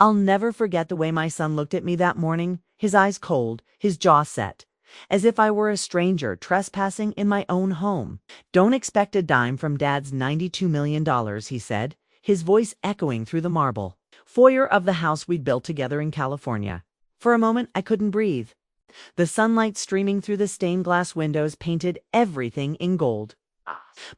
I'll never forget the way my son looked at me that morning, his eyes cold, his jaw set, as if I were a stranger trespassing in my own home. "Don't expect a dime from Dad's $92 million, he said, his voice echoing through the marble foyer of the house we'd built together in California. For a moment, I couldn't breathe. The sunlight streaming through the stained glass windows painted everything in gold.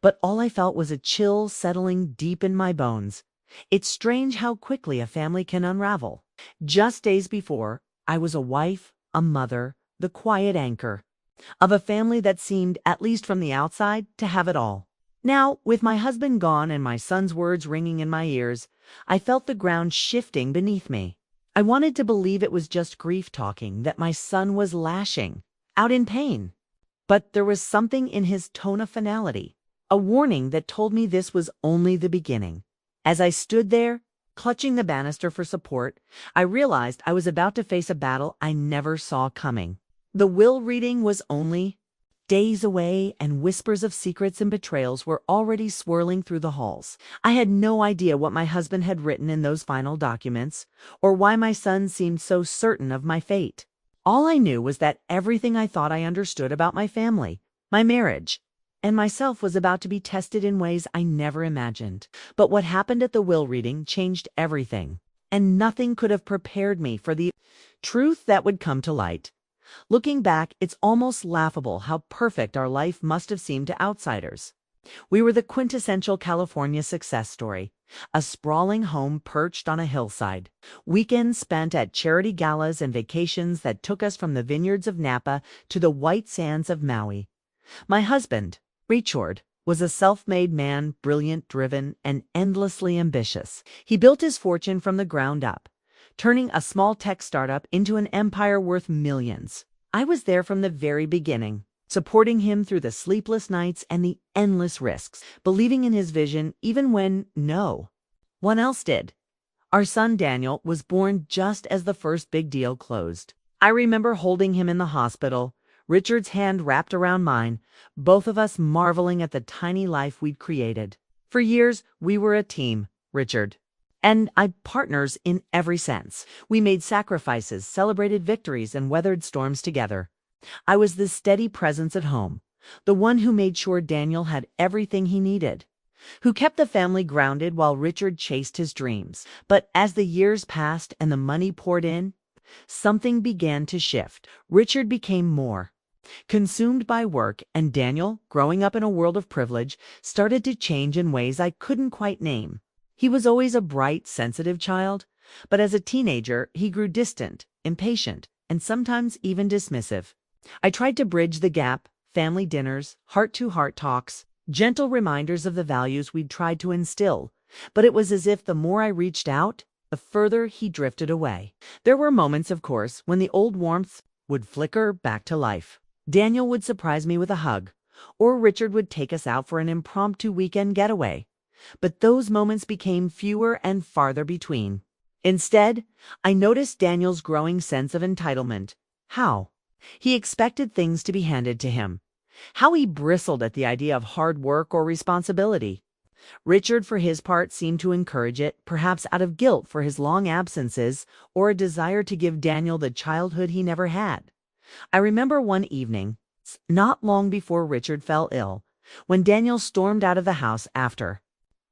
But all I felt was a chill settling deep in my bones. It's strange how quickly a family can unravel. Just days before, I was a wife, a mother, the quiet anchor of a family that seemed, at least from the outside, to have it all. Now, with my husband gone and my son's words ringing in my ears, I felt the ground shifting beneath me. I wanted to believe it was just grief talking, that my son was lashing out in pain. But there was something in his tone of finality, a warning that told me this was only the beginning. As I stood there, clutching the banister for support, I realized I was about to face a battle I never saw coming. The will reading was only days away, and whispers of secrets and betrayals were already swirling through the halls. I had no idea what my husband had written in those final documents, or why my son seemed so certain of my fate. All I knew was that everything I thought I understood about my family, my marriage, and myself was about to be tested in ways I never imagined. But what happened at the will reading changed everything, and nothing could have prepared me for the truth that would come to light. Looking back, it's almost laughable how perfect our life must have seemed to outsiders. We were the quintessential California success story, a sprawling home perched on a hillside, weekends spent at charity galas and vacations that took us from the vineyards of Napa to the white sands of Maui. My husband, Richard, was a self-made man, brilliant, driven, and endlessly ambitious. He built his fortune from the ground up, turning a small tech startup into an empire worth millions. I was there from the very beginning, supporting him through the sleepless nights and the endless risks, believing in his vision even when no one else did. Our son Daniel was born just as the first big deal closed. I remember holding him in the hospital, Richard's hand wrapped around mine, both of us marveling at the tiny life we'd created. For years, we were a team, Richard and I, partners in every sense. We made sacrifices, celebrated victories, and weathered storms together. I was the steady presence at home, the one who made sure Daniel had everything he needed, who kept the family grounded while Richard chased his dreams. But as the years passed and the money poured in, something began to shift. Richard became more consumed by work, and Daniel, growing up in a world of privilege, started to change in ways I couldn't quite name. He was always a bright, sensitive child, but as a teenager, he grew distant, impatient, and sometimes even dismissive. I tried to bridge the gap, family dinners, heart-to-heart talks, gentle reminders of the values we'd tried to instill, but it was as if the more I reached out, the further he drifted away. There were moments, of course, when the old warmth would flicker back to life. Daniel would surprise me with a hug, or Richard would take us out for an impromptu weekend getaway. But those moments became fewer and farther between. Instead, I noticed Daniel's growing sense of entitlement. How he expected things to be handed to him. How he bristled at the idea of hard work or responsibility. Richard, for his part, seemed to encourage it, perhaps out of guilt for his long absences or a desire to give Daniel the childhood he never had. I remember one evening, not long before Richard fell ill, when Daniel stormed out of the house after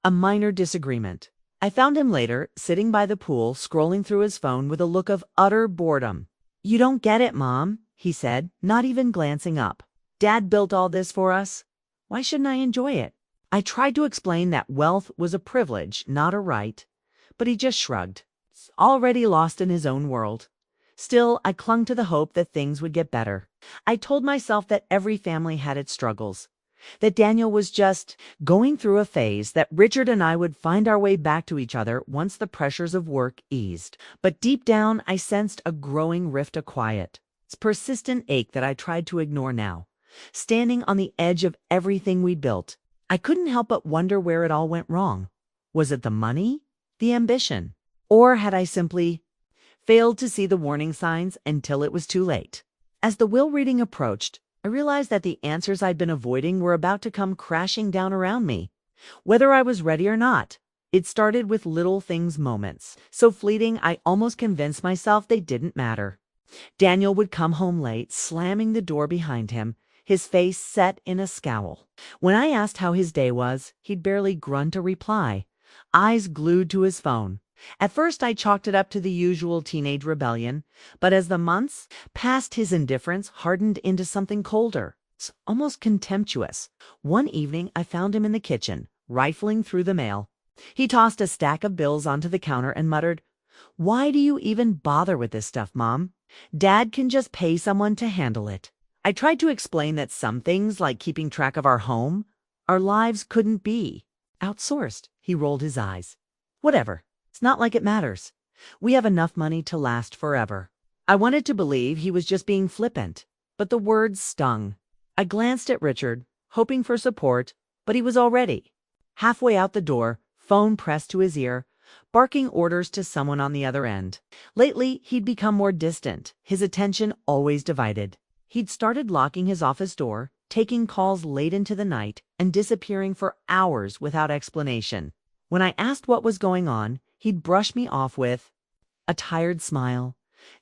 a minor disagreement. I found him later, sitting by the pool, scrolling through his phone with a look of utter boredom. "You don't get it, Mom," he said, not even glancing up. "Dad built all this for us. Why shouldn't I enjoy it?" I tried to explain that wealth was a privilege, not a right, but he just shrugged, already lost in his own world. Still, I clung to the hope that things would get better. I told myself that every family had its struggles, that Daniel was just going through a phase, that Richard and I would find our way back to each other once the pressures of work eased. But deep down, I sensed a growing rift of quiet, its persistent ache that I tried to ignore now. Standing on the edge of everything we'd built, I couldn't help but wonder where it all went wrong. Was it the money, the ambition, or had I simply failed to see the warning signs until it was too late? As the will reading approached, I realized that the answers I'd been avoiding were about to come crashing down around me, whether I was ready or not. It started with little things moments, so fleeting I almost convinced myself they didn't matter. Daniel would come home late, slamming the door behind him, his face set in a scowl. When I asked how his day was, he'd barely grunt a reply, eyes glued to his phone. At first I chalked it up to the usual teenage rebellion, but as the months passed his indifference hardened into something colder, almost contemptuous. One evening I found him in the kitchen, rifling through the mail. He tossed a stack of bills onto the counter and muttered, "Why do you even bother with this stuff, Mom? Dad can just pay someone to handle it." I tried to explain that some things, like keeping track of our home, our lives, couldn't be outsourced. He rolled his eyes. "Whatever. It's not like it matters. We have enough money to last forever." I wanted to believe he was just being flippant, but the words stung. I glanced at Richard, hoping for support, but he was already halfway out the door, phone pressed to his ear, barking orders to someone on the other end. Lately, he'd become more distant, his attention always divided. He'd started locking his office door, taking calls late into the night, and disappearing for hours without explanation. When I asked what was going on, he'd brush me off with a tired smile.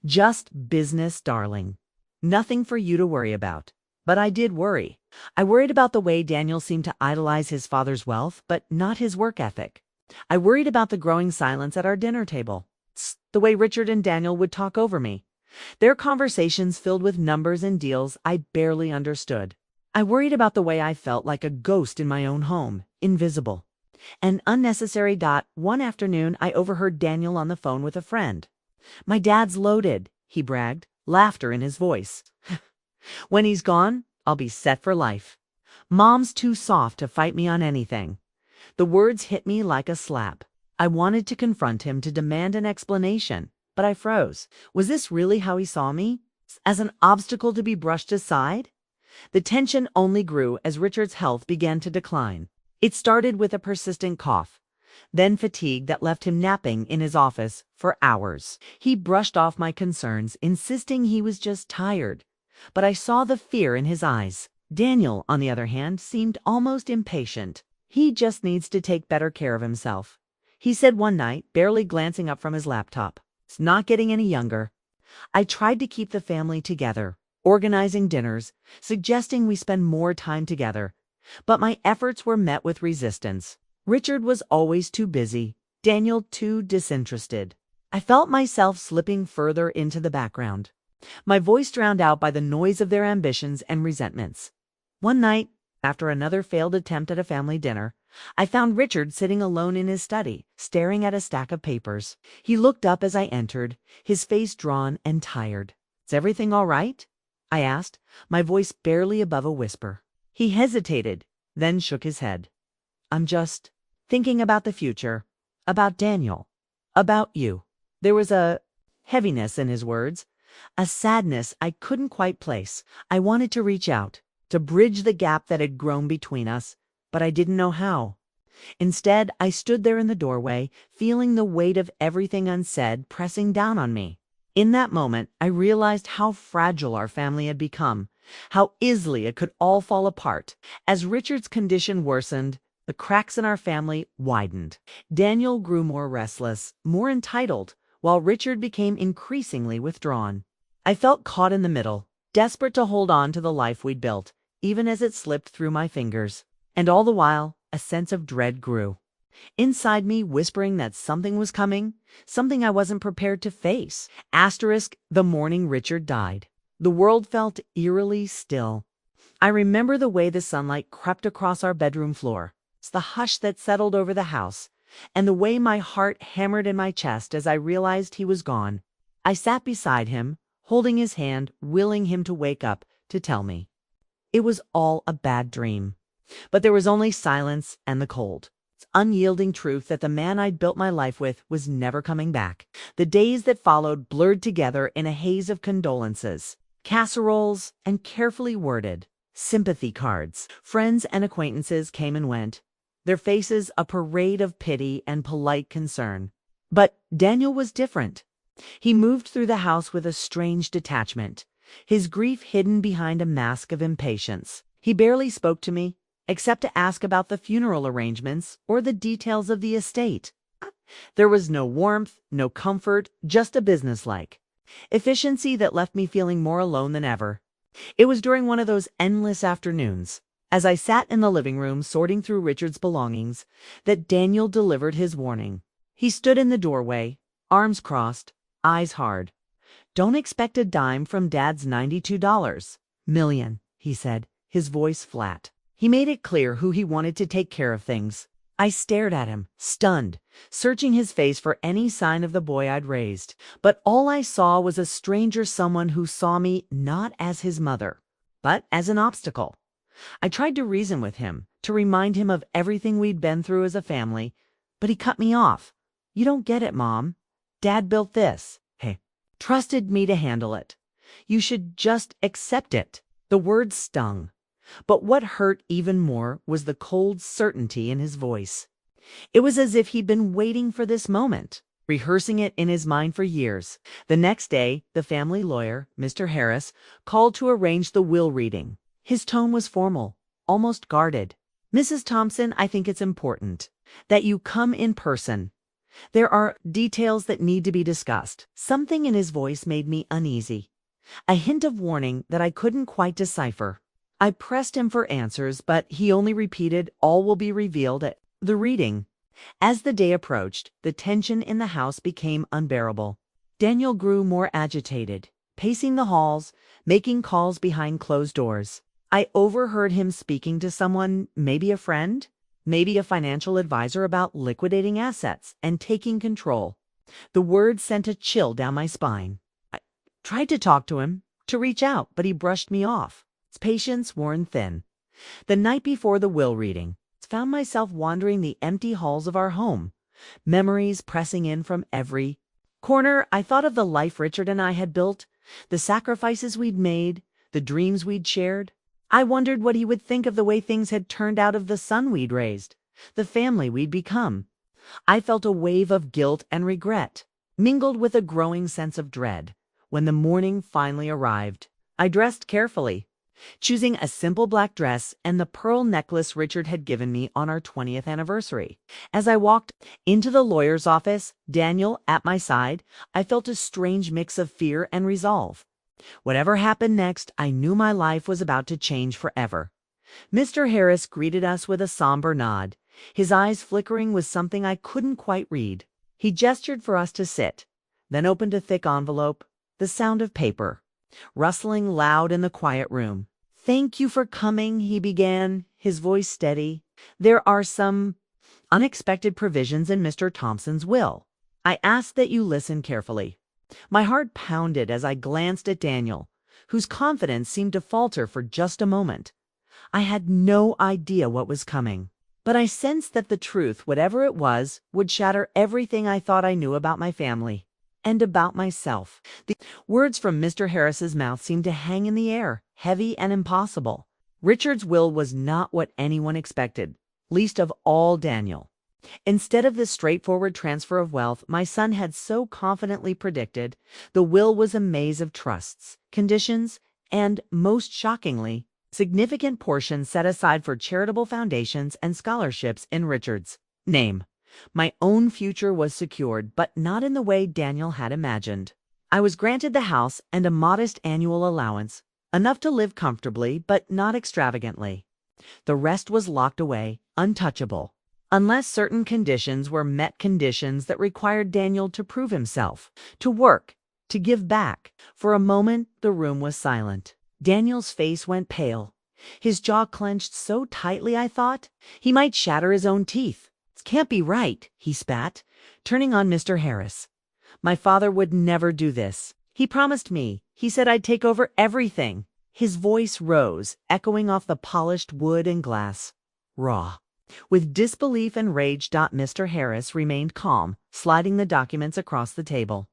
"Just business, darling. Nothing for you to worry about." But I did worry. I worried about the way Daniel seemed to idolize his father's wealth, but not his work ethic. I worried about the growing silence at our dinner table, the way Richard and Daniel would talk over me, their conversations filled with numbers and deals I barely understood. I worried about the way I felt like a ghost in my own home, invisible. An unnecessary. One afternoon, I overheard Daniel on the phone with a friend. "My dad's loaded," he bragged, laughter in his voice. "When he's gone, I'll be set for life. Mom's too soft to fight me on anything." The words hit me like a slap. I wanted to confront him, to demand an explanation, but I froze. Was this really how he saw me? As an obstacle to be brushed aside? The tension only grew as Richard's health began to decline. It started with a persistent cough, then fatigue that left him napping in his office for hours. He brushed off my concerns, insisting he was just tired, but I saw the fear in his eyes. Daniel, on the other hand, seemed almost impatient. "He just needs to take better care of himself," he said one night, barely glancing up from his laptop. "It's not getting any younger." I tried to keep the family together, organizing dinners, suggesting we spend more time together, but my efforts were met with resistance. Richard was always too busy, Daniel too disinterested. I felt myself slipping further into the background, my voice drowned out by the noise of their ambitions and resentments. One night, after another failed attempt at a family dinner, I found Richard sitting alone in his study, staring at a stack of papers. He looked up as I entered, his face drawn and tired. "Is everything all right?" I asked, my voice barely above a whisper. He hesitated, then shook his head. "I'm just thinking about the future, about Daniel, about you." There was a heaviness in his words, a sadness I couldn't quite place. I wanted to reach out, to bridge the gap that had grown between us, but I didn't know how. Instead, I stood there in the doorway, feeling the weight of everything unsaid pressing down on me. In that moment, I realized how fragile our family had become, how easily it could all fall apart. As Richard's condition worsened, the cracks in our family widened. Daniel grew more restless, more entitled, while Richard became increasingly withdrawn. I felt caught in the middle, desperate to hold on to the life we'd built, even as it slipped through my fingers. And all the while, a sense of dread grew inside me, whispering that something was coming, something I wasn't prepared to face. The morning Richard died. The world felt eerily still. I remember the way the sunlight crept across our bedroom floor, the hush that settled over the house, and the way my heart hammered in my chest as I realized he was gone. I sat beside him, holding his hand, willing him to wake up, to tell me it was all a bad dream. But there was only silence and the cold, unyielding truth that the man I'd built my life with was never coming back. The days that followed blurred together in a haze of condolences, casseroles, and carefully worded sympathy cards. Friends and acquaintances came and went, their faces a parade of pity and polite concern. But Daniel was different. He moved through the house with a strange detachment, his grief hidden behind a mask of impatience. He barely spoke to me, except to ask about the funeral arrangements or the details of the estate. There was no warmth, no comfort, just a businesslike efficiency that left me feeling more alone than ever. It was during one of those endless afternoons, as I sat in the living room sorting through Richard's belongings, that Daniel delivered his warning. He stood in the doorway, arms crossed, eyes hard. "Don't expect a dime from Dad's $92 million," he said, his voice flat. He made it clear who he wanted to take care of things. I stared at him, stunned, searching his face for any sign of the boy I'd raised. But all I saw was a stranger, someone who saw me not as his mother, but as an obstacle. I tried to reason with him, to remind him of everything we'd been through as a family, but he cut me off. "You don't get it, Mom. Dad built this. Hey, trusted me to handle it. You should just accept it." The words stung. But what hurt even more was the cold certainty in his voice. It was as if he'd been waiting for this moment, rehearsing it in his mind for years. The next day, the family lawyer, Mr. Harris, called to arrange the will reading. His tone was formal, almost guarded. "Mrs. Thompson, I think it's important that you come in person. There are details that need to be discussed." Something in his voice made me uneasy, a hint of warning that I couldn't quite decipher. I pressed him for answers, but he only repeated, "All will be revealed at the reading." As the day approached, the tension in the house became unbearable. Daniel grew more agitated, pacing the halls, making calls behind closed doors. I overheard him speaking to someone, maybe a friend, maybe a financial advisor, about liquidating assets and taking control. The words sent a chill down my spine. I tried to talk to him, to reach out, but he brushed me off, his patience worn thin. The night before the will reading, I found myself wandering the empty halls of our home, memories pressing in from every corner. I thought of the life Richard and I had built, the sacrifices we'd made, the dreams we'd shared. I wondered what he would think of the way things had turned out, of the son we'd raised, the family we'd become. I felt a wave of guilt and regret, mingled with a growing sense of dread. When the morning finally arrived, I dressed carefully, choosing a simple black dress and the pearl necklace Richard had given me on our 20th anniversary. As I walked into the lawyer's office, Daniel at my side, I felt a strange mix of fear and resolve. Whatever happened next, I knew my life was about to change forever. Mr. Harris greeted us with a somber nod, his eyes flickering with something I couldn't quite read. He gestured for us to sit, then opened a thick envelope, the sound of paper rustling loud in the quiet room. "Thank you for coming," he began, his voice steady. "There are some unexpected provisions in Mr. Thompson's will. I ask that you listen carefully." My heart pounded as I glanced at Daniel, whose confidence seemed to falter for just a moment. I had no idea what was coming, but I sensed that the truth, whatever it was, would shatter everything I thought I knew about my family and about myself. The words from Mr. Harris's mouth seemed to hang in the air, heavy and impossible. Richard's will was not what anyone expected, least of all Daniel. Instead of the straightforward transfer of wealth my son had so confidently predicted, the will was a maze of trusts, conditions, and, most shockingly, significant portions set aside for charitable foundations and scholarships in Richard's name. My own future was secured, but not in the way Daniel had imagined. I was granted the house and a modest annual allowance, enough to live comfortably but not extravagantly. The rest was locked away, untouchable, unless certain conditions were met, conditions that required Daniel to prove himself, to work, to give back. For a moment, the room was silent. Daniel's face went pale. His jaw clenched so tightly I thought he might shatter his own teeth. "It can't be right," he spat, turning on Mr. Harris. "My father would never do this. He promised me. He said I'd take over everything." His voice rose, echoing off the polished wood and glass. Raw. With disbelief and rage, Mr. Harris remained calm, sliding the documents across the table.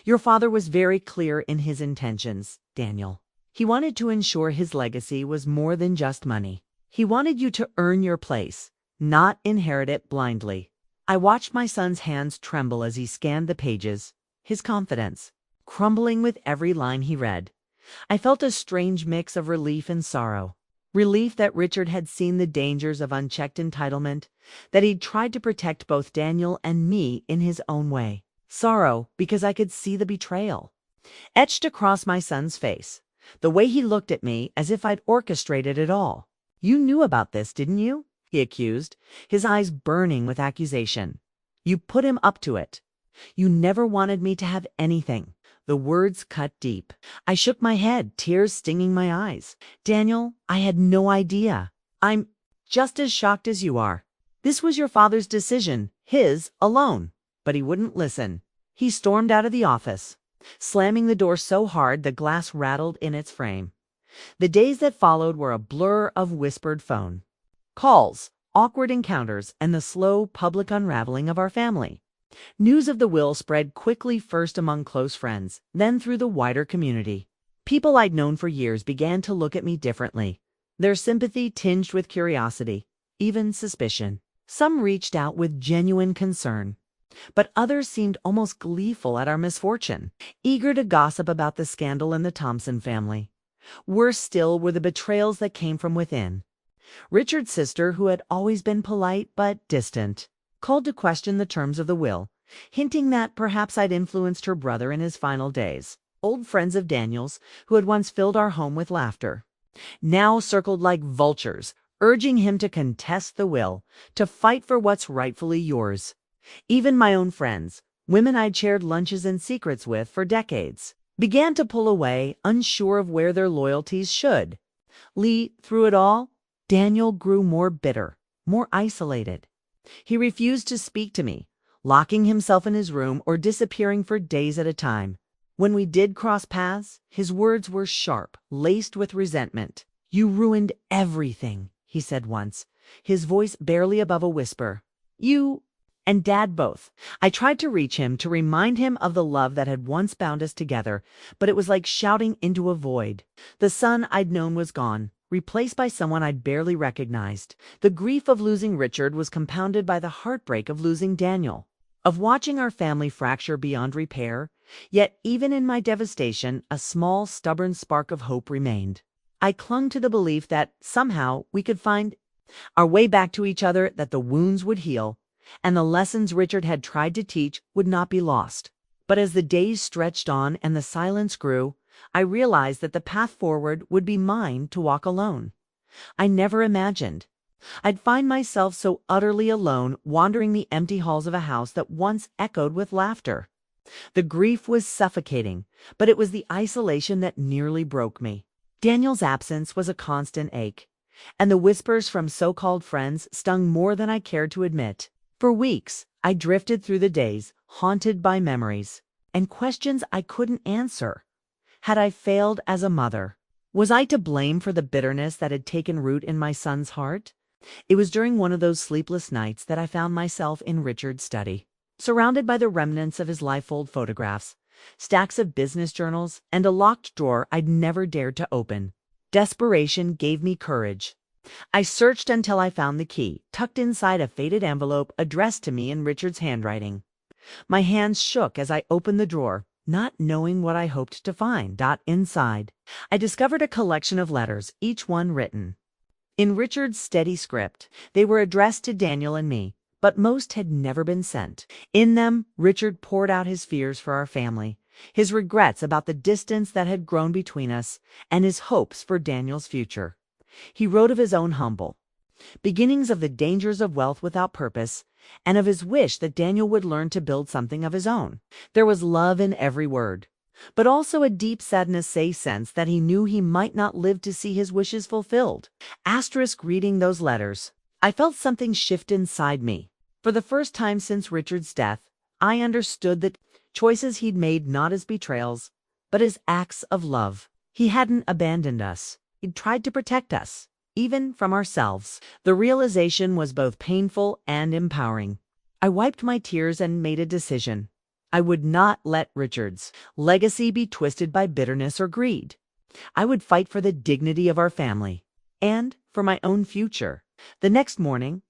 "Your father was very clear in his intentions, Daniel. He wanted to ensure his legacy was more than just money. He wanted you to earn your place, not inherit it blindly." I watched my son's hands tremble as he scanned the pages, his confidence crumbling with every line he read. I felt a strange mix of relief and sorrow. Relief that Richard had seen the dangers of unchecked entitlement, that he'd tried to protect both Daniel and me in his own way. Sorrow, because I could see the betrayal etched across my son's face, the way he looked at me as if I'd orchestrated it all. "You knew about this, didn't you?" he accused, his eyes burning with accusation. "You put him up to it. You never wanted me to have anything." The words cut deep. I shook my head, tears stinging my eyes. "Daniel, I had no idea. I'm just as shocked as you are. This was your father's decision, his alone." But he wouldn't listen. He stormed out of the office, slamming the door so hard the glass rattled in its frame. The days that followed were a blur of whispered phone calls, awkward encounters, and the slow public unraveling of our family. News of the will spread quickly, first among close friends, then through the wider community. People I'd known for years began to look at me differently, their sympathy tinged with curiosity, even suspicion. Some reached out with genuine concern, but others seemed almost gleeful at our misfortune, eager to gossip about the scandal in the Thompson family. Worse still were the betrayals that came from within. Richard's sister, who had always been polite but distant, called to question the terms of the will, hinting that perhaps I'd influenced her brother in his final days. Old friends of Daniel's, who had once filled our home with laughter, now circled like vultures, urging him to contest the will, to fight for what's rightfully yours. Even my own friends, women I'd shared lunches and secrets with for decades, began to pull away, unsure of where their loyalties should. Through it all, Daniel grew more bitter, more isolated. He refused to speak to me, locking himself in his room or disappearing for days at a time. When we did cross paths, his words were sharp, laced with resentment. "You ruined everything," he said once, his voice barely above a whisper. "You and Dad both." I tried to reach him, to remind him of the love that had once bound us together, but it was like shouting into a void. The son I'd known was gone, replaced by someone I'd barely recognized. The grief of losing Richard was compounded by the heartbreak of losing Daniel, of watching our family fracture beyond repair. Yet even in my devastation, a small, stubborn spark of hope remained. I clung to the belief that somehow we could find our way back to each other, that the wounds would heal, and the lessons Richard had tried to teach would not be lost. But as the days stretched on and the silence grew, I realized that the path forward would be mine to walk alone. I never imagined I'd find myself so utterly alone, wandering the empty halls of a house that once echoed with laughter. The grief was suffocating, but it was the isolation that nearly broke me. Daniel's absence was a constant ache, and the whispers from so-called friends stung more than I cared to admit. For weeks, I drifted through the days, haunted by memories and questions I couldn't answer. Had I failed as a mother? Was I to blame for the bitterness that had taken root in my son's heart? It was during one of those sleepless nights that I found myself in Richard's study, surrounded by the remnants of his life-old photographs, stacks of business journals, and a locked drawer I'd never dared to open. Desperation gave me courage. I searched until I found the key, tucked inside a faded envelope addressed to me in Richard's handwriting. My hands shook as I opened the drawer, not knowing what I hoped to find. Inside, I discovered a collection of letters, each one written in Richard's steady script. They were addressed to Daniel and me, but most had never been sent. In them, Richard poured out his fears for our family, his regrets about the distance that had grown between us, and his hopes for Daniel's future. He wrote of his own humble beginnings, of the dangers of wealth without purpose, and of his wish that Daniel would learn to build something of his own. There was love in every word, but also a deep sadness, sense that he knew he might not live to see his wishes fulfilled. Reading those letters, I felt something shift inside me. For the first time since Richard's death, I understood the choices he'd made not as betrayals, but as acts of love. He hadn't abandoned us. He'd tried to protect us, even from ourselves. The realization was both painful and empowering. I wiped my tears and made a decision. I would not let Richard's legacy be twisted by bitterness or greed. I would fight for the dignity of our family and for my own future. The next morning,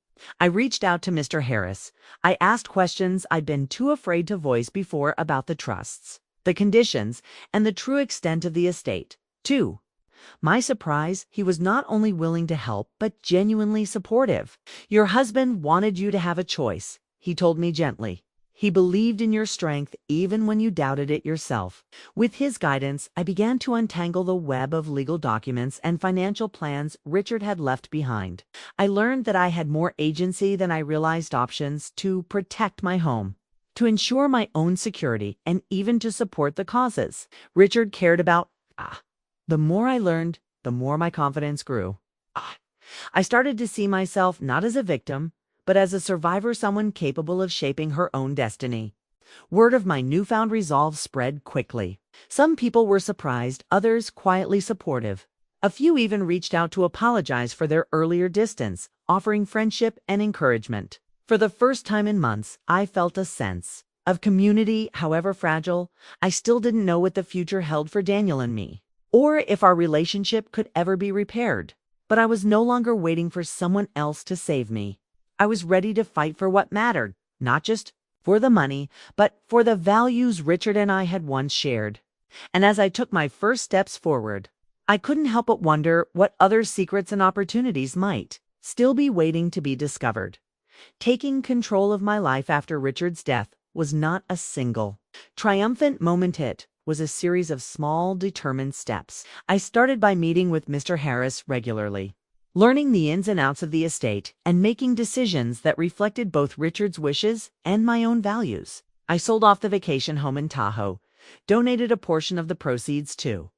I reached out to Mr. Harris. I asked questions I'd been too afraid to voice before about the trusts, the conditions, and the true extent of the estate. 2. My surprise, he was not only willing to help, but genuinely supportive. "Your husband wanted you to have a choice," he told me gently. "He believed in your strength even when you doubted it yourself." With his guidance, I began to untangle the web of legal documents and financial plans Richard had left behind. I learned that I had more agency than I realized, options to protect my home, to ensure my own security, and even to support the causes Richard cared about. The more I learned, the more my confidence grew. I started to see myself not as a victim, but as a survivor, someone capable of shaping her own destiny. Word of my newfound resolve spread quickly. Some people were surprised, others quietly supportive. A few even reached out to apologize for their earlier distance, offering friendship and encouragement. For the first time in months, I felt a sense of community. However fragile, I still didn't know what the future held for Daniel and me, or if our relationship could ever be repaired. But I was no longer waiting for someone else to save me. I was ready to fight for what mattered, not just for the money, but for the values Richard and I had once shared. And as I took my first steps forward, I couldn't help but wonder what other secrets and opportunities might still be waiting to be discovered. Taking control of my life after Richard's death was not a single triumphant moment. It was a series of small, determined steps. I started by meeting with Mr. Harris regularly, learning the ins and outs of the estate and making decisions that reflected both Richard's wishes and my own values. I sold off the vacation home in Tahoe, donated a portion of the proceeds to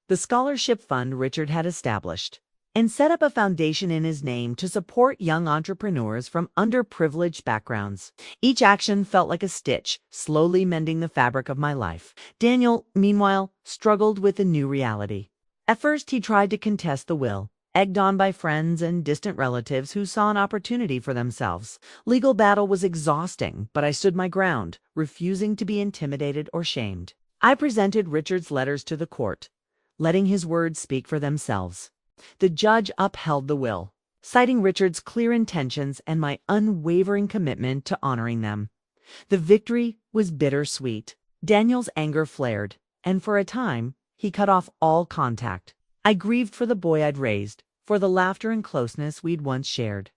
the scholarship fund Richard had established, and set up a foundation in his name to support young entrepreneurs from underprivileged backgrounds. Each action felt like a stitch, slowly mending the fabric of my life. Daniel, meanwhile, struggled with a new reality. At first, he tried to contest the will, egged on by friends and distant relatives who saw an opportunity for themselves. Legal battle was exhausting, but I stood my ground, refusing to be intimidated or shamed. I presented Richard's letters to the court, letting his words speak for themselves. The judge upheld the will, citing Richard's clear intentions and my unwavering commitment to honoring them. The victory was bittersweet. Daniel's anger flared, and for a time, he cut off all contact. I grieved for the boy I'd raised, for the laughter and closeness we'd once shared.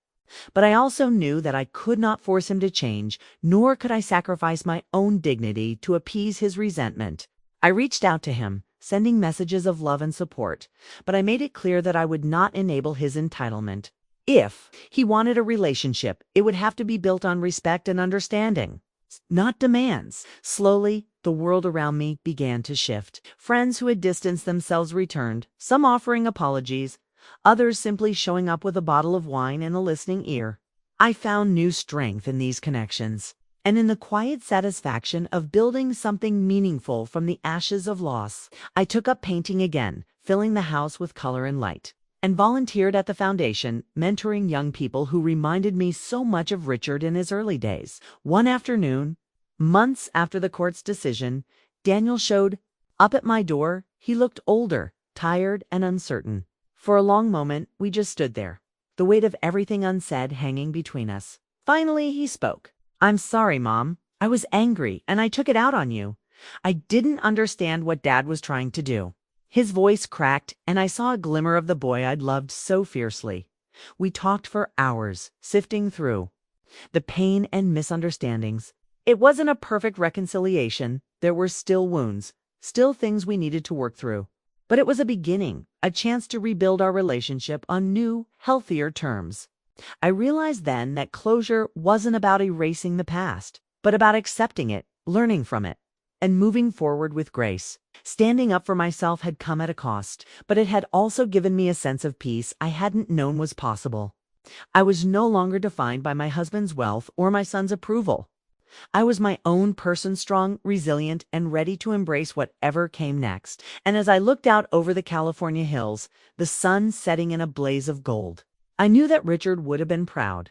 But I also knew that I could not force him to change, nor could I sacrifice my own dignity to appease his resentment. I reached out to him, sending messages of love and support, but I made it clear that I would not enable his entitlement. If he wanted a relationship, it would have to be built on respect and understanding, not demands. Slowly, the world around me began to shift. Friends who had distanced themselves returned, some offering apologies, others simply showing up with a bottle of wine and a listening ear. I found new strength in these connections, and in the quiet satisfaction of building something meaningful from the ashes of loss. I took up painting again, filling the house with color and light, and volunteered at the foundation, mentoring young people who reminded me so much of Richard in his early days. One afternoon, months after the court's decision, Daniel showed up at my door. He looked older, tired, and uncertain. For a long moment, we just stood there, the weight of everything unsaid hanging between us. Finally, he spoke. "I'm sorry, Mom. I was angry, and I took it out on you. I didn't understand what Dad was trying to do." His voice cracked, and I saw a glimmer of the boy I'd loved so fiercely. We talked for hours, sifting through the pain and misunderstandings. It wasn't a perfect reconciliation. There were still wounds, still things we needed to work through. But it was a beginning, a chance to rebuild our relationship on new, healthier terms. I realized then that closure wasn't about erasing the past, but about accepting it, learning from it, and moving forward with grace. Standing up for myself had come at a cost, but it had also given me a sense of peace I hadn't known was possible. I was no longer defined by my husband's wealth or my son's approval. I was my own person, strong, resilient, and ready to embrace whatever came next. And as I looked out over the California hills, the sun setting in a blaze of gold, I knew that Richard would have been proud.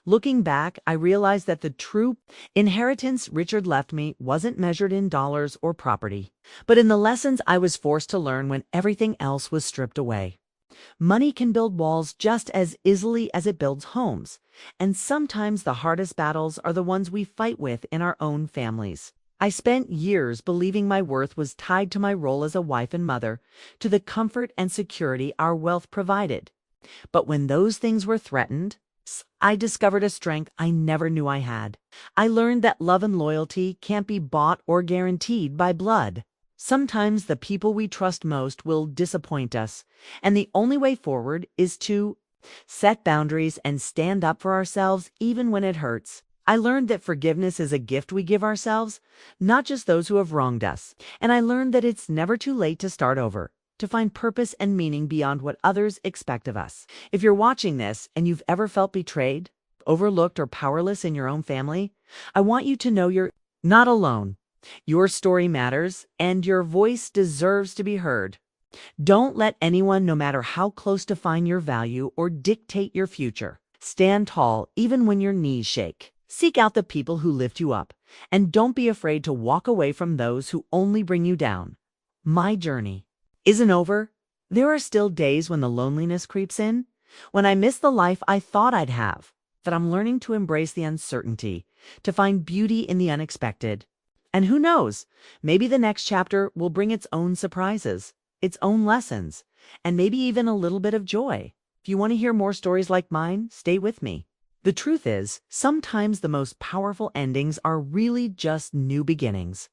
Looking back, I realized that the true inheritance Richard left me wasn't measured in dollars or property, but in the lessons I was forced to learn when everything else was stripped away. Money can build walls just as easily as it builds homes, and sometimes the hardest battles are the ones we fight with in our own families. I spent years believing my worth was tied to my role as a wife and mother, to the comfort and security our wealth provided. But when those things were threatened, I discovered a strength I never knew I had. I learned that love and loyalty can't be bought or guaranteed by blood. Sometimes the people we trust most will disappoint us, and the only way forward is to set boundaries and stand up for ourselves even when it hurts. I learned that forgiveness is a gift we give ourselves, not just those who have wronged us. And I learned that it's never too late to start over, to find purpose and meaning beyond what others expect of us. If you're watching this and you've ever felt betrayed, overlooked, or powerless in your own family, I want you to know you're not alone. Your story matters, and your voice deserves to be heard. Don't let anyone, no matter how close, define your value or dictate your future. Stand tall even when your knees shake. Seek out the people who lift you up, and don't be afraid to walk away from those who only bring you down. My journey isn't over. There are still days when the loneliness creeps in, when I miss the life I thought I'd have, but I'm learning to embrace the uncertainty, to find beauty in the unexpected. And who knows, maybe the next chapter will bring its own surprises, its own lessons, and maybe even a little bit of joy. If you want to hear more stories like mine, stay with me. The truth is, sometimes the most powerful endings are really just new beginnings.